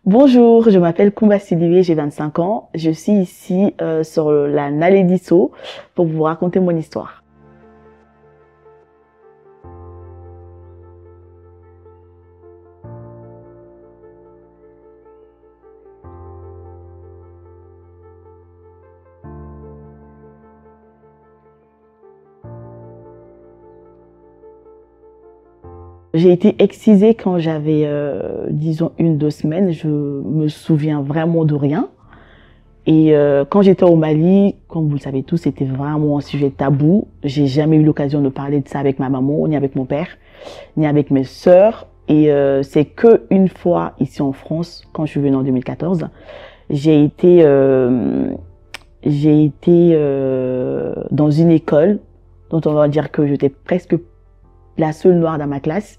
Bonjour, je m'appelle Koumba Silivé, j'ai 25 ans. Je suis ici sur la Nalé d'Isso pour vous raconter mon histoire. J'ai été excisée quand j'avais, disons, 1, 2 semaines. Je me souviens vraiment de rien. Et quand j'étais au Mali, comme vous le savez tous, c'était vraiment un sujet tabou. J'ai jamais eu l'occasion de parler de ça avec ma maman, ni avec mon père, ni avec mes sœurs. Et c'est que une fois ici en France, quand je suis venue en 2014, j'ai été, euh, j'ai été dans une école dont on va dire que j'étais presque la seule noire dans ma classe.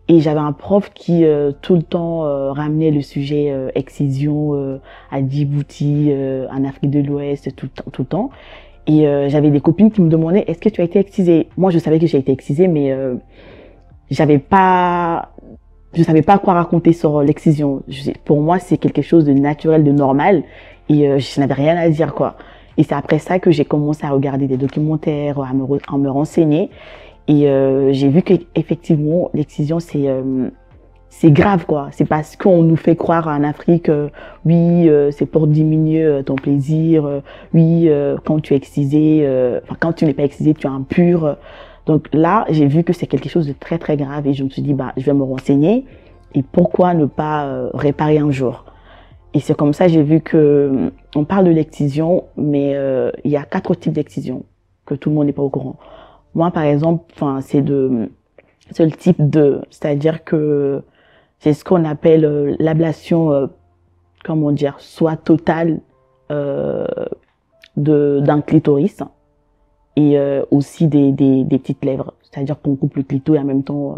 Et j'avais un prof qui tout le temps ramenait le sujet excision à Djibouti, en Afrique de l'Ouest, tout le temps. Et j'avais des copines qui me demandaient est-ce que tu as été excisée? Moi, je savais que j'ai été excisée, mais j'avais pas, je savais pas quoi raconter sur l'excision. Pour moi, c'est quelque chose de naturel, de normal, et je n'avais rien à dire quoi. Et c'est après ça que j'ai commencé à regarder des documentaires, à me renseigner. Et j'ai vu qu'effectivement, l'excision, c'est grave, quoi. C'est parce qu'on nous fait croire en Afrique, oui, c'est pour diminuer ton plaisir, oui, quand tu es excisé, enfin, quand tu n'es pas excisé, tu es impur. Donc là, j'ai vu que c'est quelque chose de très, très grave et je me suis dit, bah, je vais me renseigner et pourquoi ne pas réparer un jour. Et c'est comme ça, j'ai vu que on parle de l'excision, mais il y a 4 types d'excision que tout le monde n'est pas au courant. Moi, par exemple, enfin, c'est le type 2, c'est-à-dire que c'est ce qu'on appelle l'ablation, comment dire, soit totale euh, d'un clitoris et aussi des petites lèvres, c'est-à-dire qu'on coupe le clito et en même temps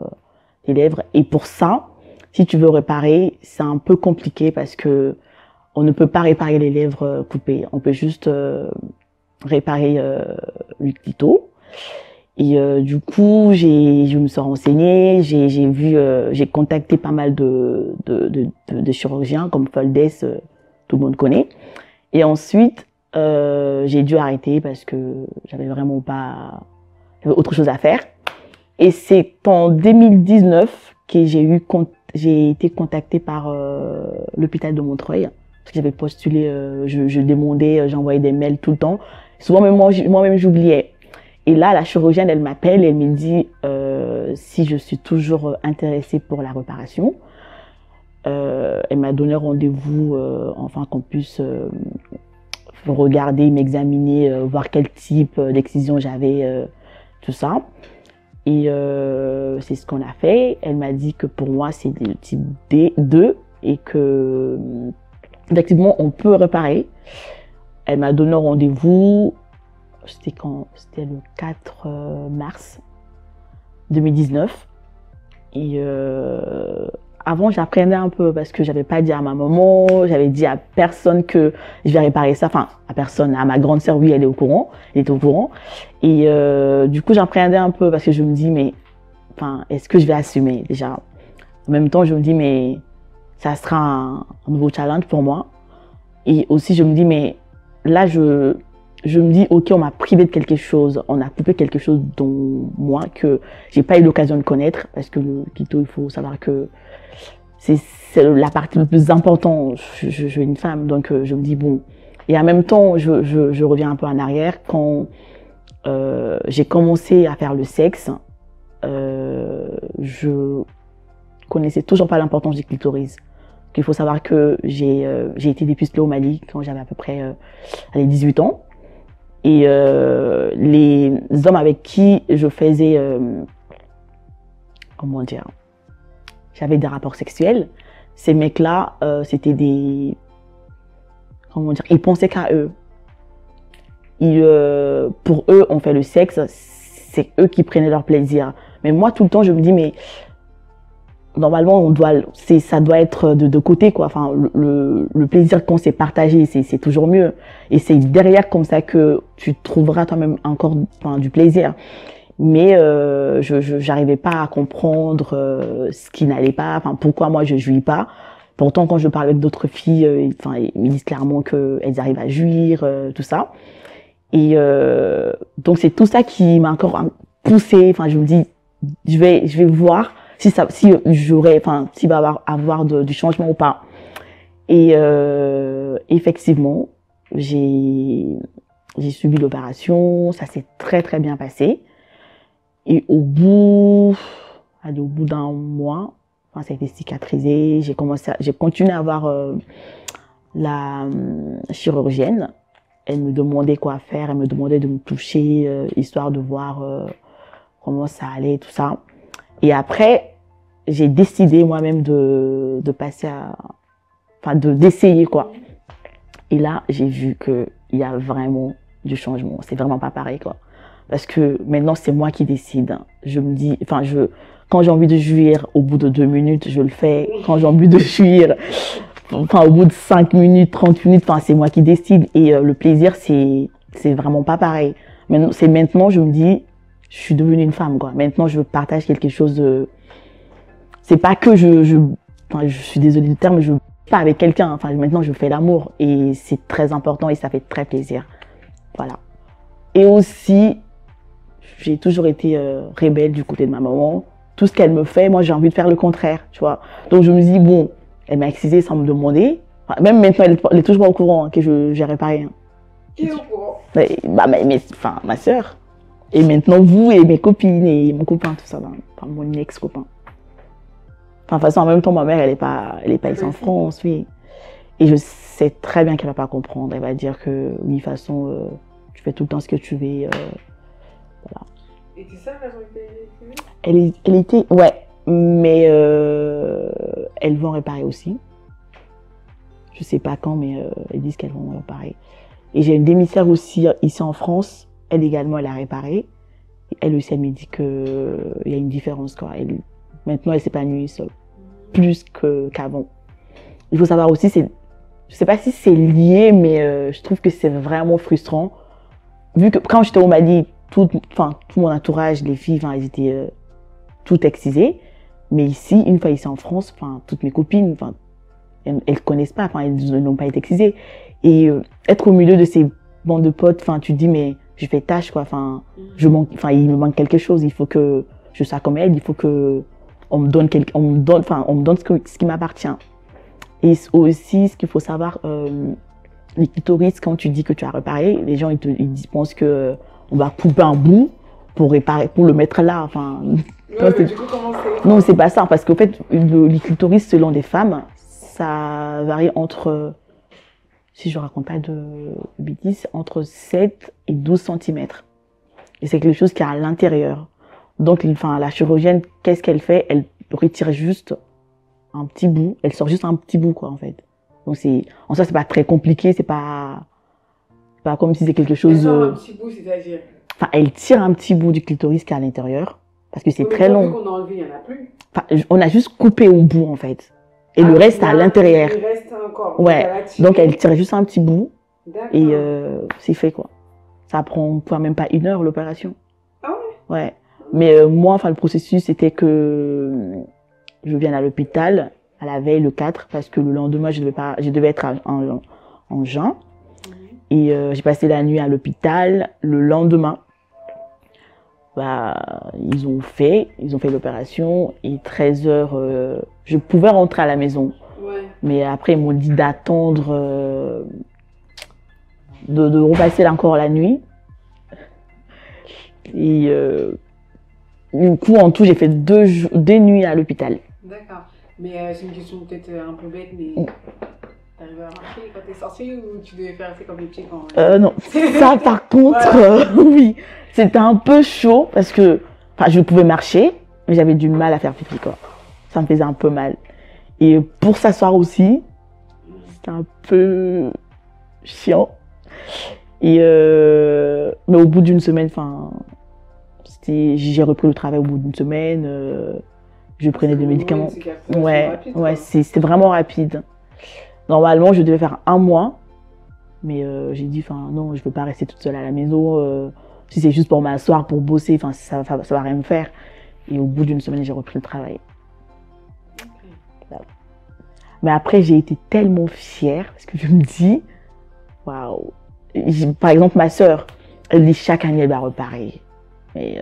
les lèvres. Et pour ça, si tu veux réparer, c'est un peu compliqué parce que on ne peut pas réparer les lèvres coupées, on peut juste réparer le clito. Et du coup, je me suis renseignée, j'ai contacté pas mal de chirurgiens comme Foldes, tout le monde connaît. Et ensuite, j'ai dû arrêter parce que j'avais vraiment pas, j'avais autre chose à faire. Et c'est en 2019 que j'ai été contactée par l'hôpital de Montreuil. Parce que j'avais postulé, je demandais, j'envoyais des mails tout le temps. Souvent, même moi-même, j'oubliais. Et là, la chirurgienne, elle m'appelle, elle me dit si je suis toujours intéressée pour la réparation. Elle m'a donné rendez-vous, enfin qu'on puisse regarder, m'examiner, voir quel type d'excision j'avais, tout ça. Et c'est ce qu'on a fait. Elle m'a dit que pour moi, c'est le type D2 et que effectivement, on peut réparer. Elle m'a donné rendez-vous. C'était quand? C'était le 4 mars 2019. Et avant, j'appréhendais un peu parce que j'avais pas dit à ma maman, j'avais dit à personne que je vais réparer ça. Enfin, à personne, à ma grande sœur, oui, elle est au courant, elle était au courant. Et du coup, j'appréhendais un peu parce que je me dis, mais enfin, est-ce que je vais assumer déjà? En même temps, je me dis, mais ça sera un nouveau challenge pour moi. Et aussi, je me dis, mais là, je me dis, ok, on m'a privé de quelque chose, on a coupé quelque chose dont moi que j'ai pas eu l'occasion de connaître, parce que le clito, il faut savoir que c'est la partie la plus importante. Je suis une femme, donc je me dis bon. Et en même temps, je reviens un peu en arrière quand j'ai commencé à faire le sexe. Je connaissais toujours pas l'importance du clitoris. Il faut savoir que j'ai été dépucelée au Mali quand j'avais à peu près 18 ans. Et les hommes avec qui je faisais, comment dire, j'avais des rapports sexuels, ces mecs-là, c'était des, comment dire, ils pensaient qu'à eux. Pour eux, on fait le sexe, c'est eux qui prenaient leur plaisir. Mais moi, tout le temps, je me dis, mais normalement, ça doit être de côté, quoi. Enfin, le plaisir qu'on s'est partagé, c'est toujours mieux. Et c'est derrière comme ça que tu trouveras toi-même encore, enfin, du plaisir. Mais je j'arrivais pas à comprendre ce qui n'allait pas, enfin, pourquoi moi je jouis pas. Pourtant, quand je parle avec d'autres filles, enfin, ils me disent clairement qu'elles arrivent à jouir, tout ça. Et donc, c'est tout ça qui m'a encore poussée. Enfin, je me dis, je vais voir si j'aurais, enfin, s'il va avoir du changement ou pas. Et effectivement, j'ai subi l'opération, ça s'est très très bien passé. Et au bout d'un mois, enfin, ça a été cicatrisé, j'ai continué à voir la chirurgienne. Elle me demandait quoi faire, elle me demandait de me toucher, histoire de voir comment ça allait, tout ça. Et après, j'ai décidé moi-même de passer d'essayer quoi. Et là, j'ai vu qu'il y a vraiment du changement. C'est vraiment pas pareil quoi. Parce que maintenant, c'est moi qui décide. Je me dis, quand j'ai envie de jouir, au bout de 2 minutes, je le fais. Quand j'ai envie de jouir, au bout de 5 minutes, 30 minutes, c'est moi qui décide. Et le plaisir, c'est vraiment pas pareil. Maintenant, je me dis, je suis devenue une femme, quoi. Maintenant, je partage quelque chose de... C'est pas que je suis désolée du terme, je pas avec quelqu'un. Maintenant, je fais l'amour et c'est très important et ça fait très plaisir. Voilà. Et aussi, j'ai toujours été rebelle du côté de ma maman. Tout ce qu'elle me fait, moi, j'ai envie de faire le contraire, tu vois. Donc, je me dis, bon, elle m'a excisée sans me demander. Même maintenant, elle est toujours pas au courant que j'ai réparé. Qui est au courant? Ma soeur. Et maintenant, vous et mes copines et mon copain, tout ça. Mon ex-copain. De toute façon, en même temps, ma mère, elle est pas ici en France, oui. Et je sais très bien qu'elle va pas comprendre. Elle va dire que, oui, de toute façon, tu fais tout le temps ce que tu veux. Voilà. Et c'est ça la raison civile? Elle était, ouais. Mais elles vont réparer aussi. Je sais pas quand, mais elles disent qu'elles vont réparer. Et j'ai une demi-sœur aussi ici en France. Elle également, elle a réparé. Et elle aussi, elle me dit qu'il y a une différence, quoi. Maintenant, elle s'épanouit plus qu'avant. Il faut savoir aussi, je sais pas si c'est lié, mais je trouve que c'est vraiment frustrant. Vu que quand j'étais au Mali, tout mon entourage, les filles, elles étaient toutes excisées. Mais ici, une fois ici en France, toutes mes copines, elles connaissent pas, elles n'ont pas été excisées. Et être au milieu de ces bandes de potes, tu te dis, mais je fais tâche, quoi. Il me manque quelque chose. Il faut que je sois comme elle. Il faut que on me donne ce qui m'appartient. Et aussi, ce qu'il faut savoir, les clitoris, quand tu dis que tu as réparé, les gens ils pensent que on va couper un bout pour réparer, pour le mettre là. Non, c'est pas ça, parce qu'en fait, les clitoris selon des femmes, ça varie entre, si je raconte pas de bêtises, entre 7 et 12 cm. Et c'est quelque chose qui est à l'intérieur. Donc, la chirurgienne, qu'est-ce qu'elle fait? Elle retire juste un petit bout. Elle sort juste un petit bout, quoi, en fait. Donc, en soi, c'est pas très compliqué. C'est pas comme si c'était quelque chose... Elle sort un petit bout, c'est-à-dire? Elle tire un petit bout du clitoris qui est à l'intérieur. Parce que c'est très long. Qu'on a enlevé, il n'y en a plus. On a juste coupé au bout, en fait. Et le reste, c'est à l'intérieur. Il reste encore. Ouais. Donc, elle tire juste un petit bout. Et c'est fait, quoi. Ça prend même pas 1 heure, l'opération. Ah ouais? Ouais. Mais moi, le processus, c'était que je viens à l'hôpital à la veille, le 4, parce que le lendemain, je devais être en juin. Et j'ai passé la nuit à l'hôpital. Le lendemain, ils ont fait l'opération. Et 13 heures, je pouvais rentrer à la maison. Ouais. Mais après, ils m'ont dit d'attendre, de repasser encore la nuit. Et du coup, en tout, j'ai fait 2 nuits à l'hôpital. D'accord. Mais c'est une question peut-être un peu bête, mais t'arrivais à marcher quand t'es sortie ou tu devais faire assez comme les pieds quand... Non, ça par contre, oui, c'était un peu chaud parce que je pouvais marcher, mais j'avais du mal à faire pipi, quoi. Ça me faisait un peu mal. Et pour s'asseoir aussi, c'était un peu chiant. Et mais au bout d'une semaine, j'ai repris le travail au bout d'une semaine. Je prenais des médicaments. C'était vraiment rapide. Normalement, je devais faire 1 mois. Mais j'ai dit, non, je ne veux pas rester toute seule à la maison. Si c'est juste pour m'asseoir, pour bosser, ça va rien me faire. Et au bout d'une semaine, j'ai repris le travail. Okay. Voilà. Mais après, j'ai été tellement fière parce que je me dis, waouh. Par exemple, ma sœur, elle dit chaque année, elle va reparer. Mais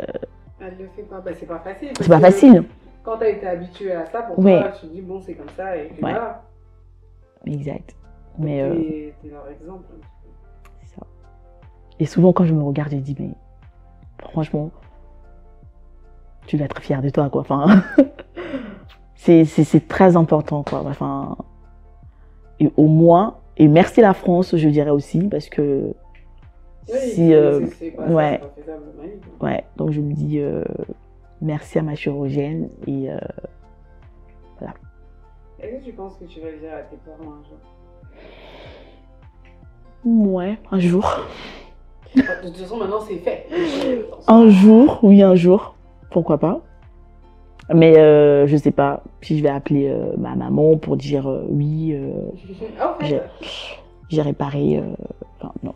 elle le fait pas. Bah, c'est pas facile. C'est pas facile. Quand tu as été habituée à ça, pour Oui. toi, tu te dis, bon, c'est comme ça, et puis voilà. Exact. Donc, Mais t'es leur exemple. c'est ça. Et souvent, quand je me regarde, je dis, mais franchement, tu vas être fière de toi, quoi. Enfin, c'est très important, quoi. Enfin, et au moins, et merci la France, je dirais aussi, parce que oui, si, c'est pas ouais, ça, c'est pas faisable, oui. ouais, donc je me dis merci à ma chirurgienne et voilà. Est-ce que tu penses que tu vas le dire à tes parents un jour? Ouais, un jour. De toute façon, maintenant c'est fait. Un jour, oui, un jour, pourquoi pas. Mais je sais pas si je vais appeler ma maman pour dire oui, j'ai réparé. Enfin, non.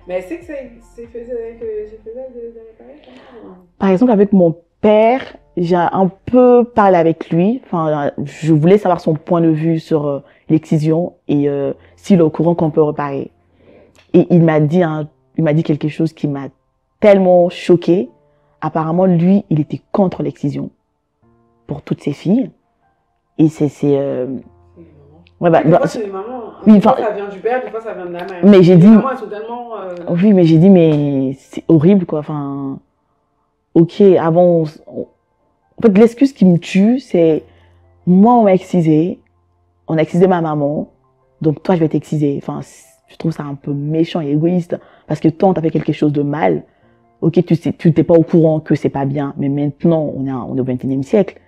Mais elle sait que c'est faisable de réparer? Par exemple, avec mon père, j'ai un peu parlé avec lui. Enfin, je voulais savoir son point de vue sur l'excision et s'il est au courant qu'on peut réparer. Et il m'a dit quelque chose qui m'a tellement choquée. Apparemment, lui, il était contre l'excision pour toutes ses filles. Et ouais, bah, des fois, c'est les mamans. Oui, des fois, ça vient du père, des fois, ça vient de la mère. Mais j'ai dit... Les mamans, elles sont tellement... Oui, mais j'ai dit, mais c'est horrible, quoi. Enfin, ok, avant... En fait, l'excuse qui me tue, c'est... Moi, on m'a excisé. On a excisé ma maman. Donc, toi, je vais t'exciser. Enfin, je trouve ça un peu méchant et égoïste. Parce que toi, on t'a fait quelque chose de mal. Ok, tu t'es pas au courant que c'est pas bien. Mais maintenant, on est au XXIe siècle.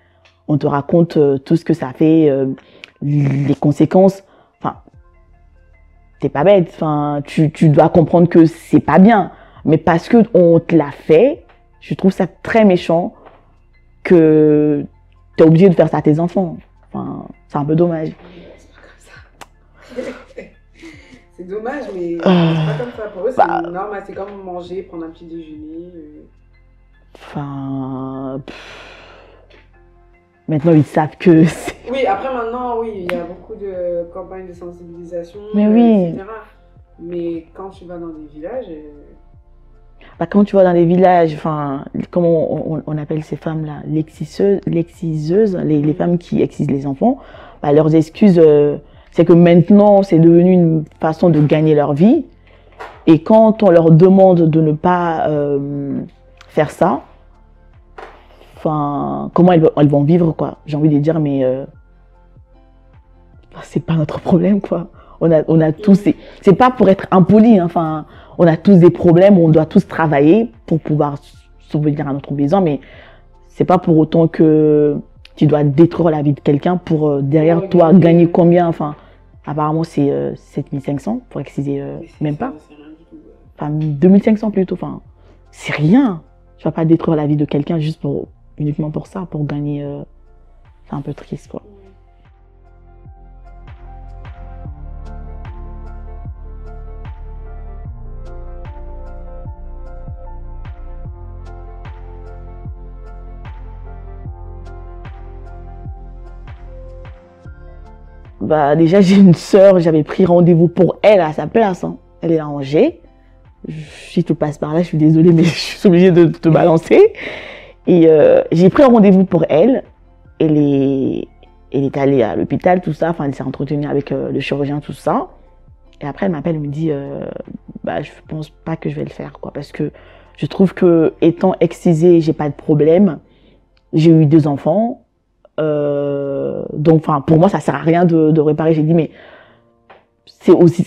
On te raconte tout ce que ça fait, les conséquences. Enfin, t'es pas bête. Enfin, tu dois comprendre que c'est pas bien. Mais parce que on te l'a fait, je trouve ça très méchant que t'es obligé de faire ça à tes enfants. Enfin, c'est un peu dommage. C'est pas comme ça. C'est dommage, mais c'est pas comme ça. Pour eux, c'est normal. C'est comme manger, prendre un petit déjeuner. Enfin... Maintenant, ils savent que c'est... Oui, après maintenant, oui, il y a beaucoup de campagnes de sensibilisation, mais oui. etc. Mais quand tu vas dans des villages... Bah, quand tu vas dans les villages, enfin, comment on appelle ces femmes-là, l'exciseuses, les femmes qui excisent les enfants, bah, leurs excuses, c'est que maintenant, c'est devenu une façon de gagner leur vie. Et quand on leur demande de ne pas faire ça, enfin, comment elles vont vivre, quoi. J'ai envie de dire, mais c'est pas notre problème, quoi. On a tous, c'est pas pour être impoli, hein, enfin, on a tous des problèmes, on doit tous travailler pour pouvoir subvenir à notre besoin, mais c'est pas pour autant que tu dois détruire la vie de quelqu'un pour derrière toi gagner combien, enfin, apparemment c'est 7500 pour exciser, même pas. Enfin, 2500 plutôt, enfin, c'est rien. Tu vas pas détruire la vie de quelqu'un juste uniquement pour ça, pour gagner, c'est un peu triste, quoi. Bah, déjà, j'ai une sœur, j'avais pris rendez-vous pour elle à sa place, hein. Elle est à Angers. Si tu passes par là, je suis désolée, mais je suis obligée de te balancer. Et j'ai pris un rendez-vous pour elle. Elle est allée à l'hôpital, tout ça. Enfin, elle s'est entretenue avec le chirurgien, tout ça. Et après, elle m'appelle, elle me dit, bah, je pense pas que je vais le faire, quoi. Parce que je trouve que, étant excisée, j'ai pas de problème. J'ai eu 2 enfants. Donc, enfin, pour moi, ça sert à rien de réparer. J'ai dit, mais c'est aussi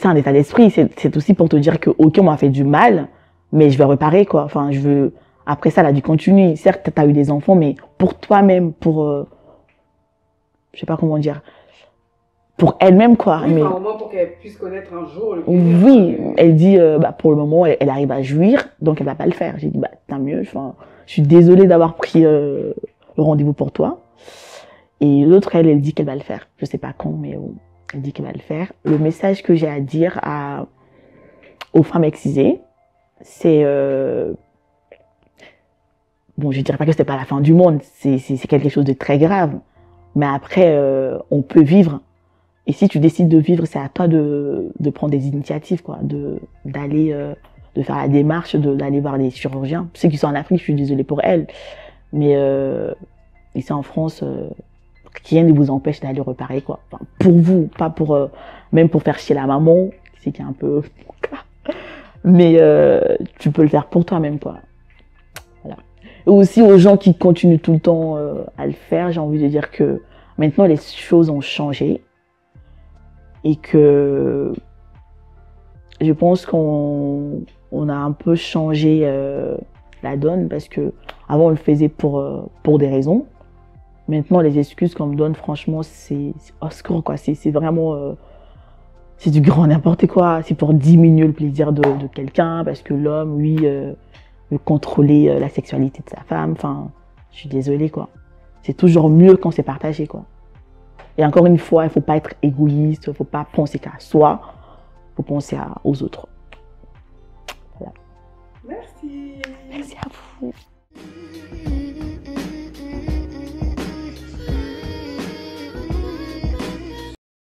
un état d'esprit. C'est aussi pour te dire que, ok, on m'a fait du mal, mais je vais réparer, quoi. Enfin, je veux. Après ça, la vie continue. Certes, t'as eu des enfants, mais pour toi-même, pour. Je sais pas comment dire. Pour elle-même, quoi. Oui, mais au moins pour qu'elle puisse connaître un jour le plaisir. Oui, elle dit, bah, pour le moment, elle arrive à jouir, donc elle va pas le faire. J'ai dit, bah, tant mieux. Enfin, je suis désolée d'avoir pris le rendez-vous pour toi. Et l'autre, elle dit qu'elle va le faire. Je sais pas quand, mais elle dit qu'elle va le faire. Le message que j'ai à dire aux femmes excisées, c'est... bon, je dirais pas que c'est pas la fin du monde. C'est quelque chose de très grave. Mais après, on peut vivre. Et si tu décides de vivre, c'est à toi de prendre des initiatives, quoi, d'aller, de faire la démarche, d'aller voir des chirurgiens. Ceux qui sont en Afrique, je suis désolée pour elles. Mais ici en France, rien ne vous empêche d'aller réparer, quoi. Enfin, pour vous, pas pour, même pour faire chier la maman, c'est qui est un peu... Mais tu peux le faire pour toi-même, quoi. Voilà. Et aussi aux gens qui continuent tout le temps à le faire, j'ai envie de dire que maintenant les choses ont changé. Et que je pense qu'on a un peu changé la donne parce que avant on le faisait pour des raisons. Maintenant les excuses qu'on me donne, franchement, c'est au secours, quoi. C'est vraiment c'est du grand n'importe quoi. C'est pour diminuer le plaisir de quelqu'un parce que l'homme, lui, veut contrôler la sexualité de sa femme. Enfin, je suis désolée, quoi. C'est toujours mieux quand c'est partagé, quoi. Et encore une fois, il ne faut pas être égoïste, il ne faut pas penser qu'à soi, il faut penser aux autres. Voilà. Merci. Merci à vous.